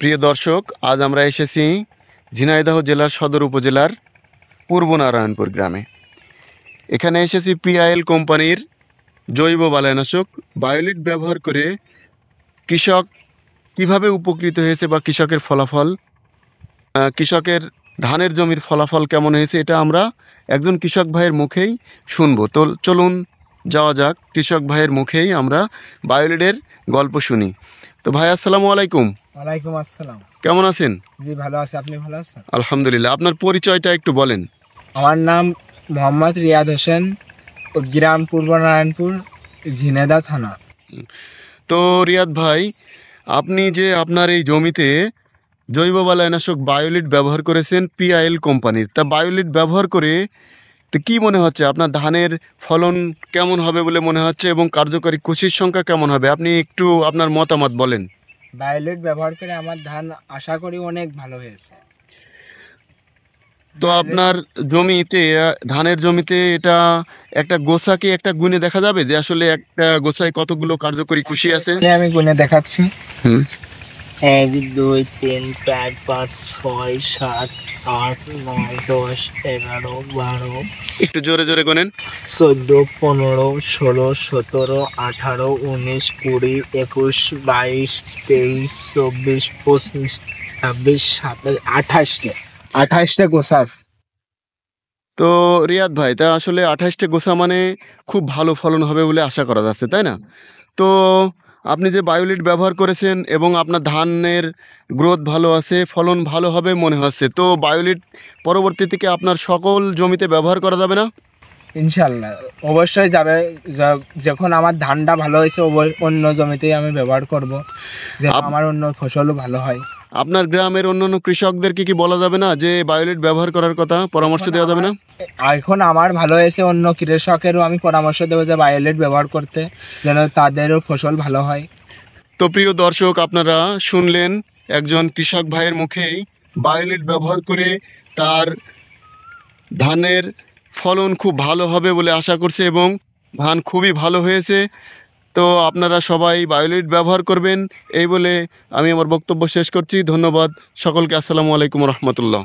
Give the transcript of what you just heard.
প্রিয় দর্শক, আজ আমরা এসেছি ঝিনাইদহ জেলার সদর উপজেলার পূর্ব নারায়ণপুর গ্রামে। এখানে এসেছি পিআইএল কোম্পানির জৈব বালাইনাশক বায়োলিট ব্যবহার করে কৃষক কিভাবে উপকৃত হয়েছে বা কৃষকের ফলাফল, কৃষকের ধানের জমির ফলাফল কেমন হয়েছে, এটা আমরা একজন কৃষক ভাইয়ের মুখেই শুনবো। তো চলুন যাওয়া যাক, কৃষক ভাইয়ের মুখেই আমরা বায়োলিটের গল্প শুনি। তো ভাই, আসসালামু আলাইকুম। ওয়ালাইকুম আসসালাম। কেমন আছেন? জি ভালো আছি, আপনি ভালো আছেন? আলহামদুলিল্লাহ। আপনার পরিচয়টা একটু বলেন। আমার নাম মোহাম্মদ রিয়াদ হোসেন, গ্রাম পূর্ব নারায়ণপুর, ঝিনাইদহ থানা। তো রিয়াদ ভাই, আপনি যে আপনার এই জমিতে জৈব বালাইনাশক বায়োলিট ব্যবহার করেছেন পিআইএল কোম্পানির, তা বায়োলিট ব্যবহার করে তো কী মনে হচ্ছে? আপনার ধানের ফলন কেমন হবে বলে মনে হচ্ছে এবং কার্যকরী কুশির সংখ্যা কেমন হবে? আপনি একটু আপনার মতামত বলেন। বায়োলিট ব্যবহার করে আমার ধান আশা করি অনেক ভালো হয়েছে। তো আপনার জমিতে, ধানের জমিতে এটা একটা গোছা কি একটা গুণে দেখা যাবে যে আসলে একটা গোছায় কতগুলো কার্যকরী কুশি আছে? আমি গুনে দেখাচ্ছি। হুম। 1 2 3 4 5 6 7 8 9 10 11 12 একটু জোরে জোরে গোনেন। 14 15 16 17 18 19 20 21 22 23 24 25 26 27 28টা গোছার। তো রিয়াদ ভাই, তা আসলে 28টে গোছা মানে খুব ভালো ফলন হবে বলে আশা করা যাচ্ছে, তাই না? তো আপনি যে বায়োলিট ব্যবহার করেছেন এবং আপনার ধানের গ্রোথ ভালো আছে, ফলন ভালো হবে মনে হচ্ছে, তো বায়োলিট পরবর্তী থেকে আপনার সকল জমিতে ব্যবহার করা যাবে না? ইনশাল্লাহ অবশ্যই যাবে। যখন আমার ধানটা ভালো হয়েছে অন্য জমিতেই আমি ব্যবহার করব, যে আমার অন্য ফসলও ভালো হয়। আপনার গ্রামের অন্যান্য কৃষকদেরকে কি বলা যাবে না যে বায়োলিট ব্যবহার করার কথা, পরামর্শ দেওয়া যাবে না? এখন আমার ভালো হয়েছে, অন্য কৃষকেরও আমি পরামর্শ দেবো যে বায়োলিট ব্যবহার করতে, যেন তাদেরও ফসল ভালো হয়। তো প্রিয় দর্শক, আপনারা শুনলেন একজন কৃষক ভাইয়ের মুখেই বায়োলিট ব্যবহার করে তার ধানের ফলন খুব ভালো হবে বলে আশা করছে এবং ধান খুবই ভালো হয়েছে। তো আপনারা সবাই বায়োলিট ব্যবহার করবেন, এই বলে আমি আমার বক্তব্য শেষ করছি। ধন্যবাদ সকলকে। আসসালামু আলাইকুম রহমতুল্লাহ।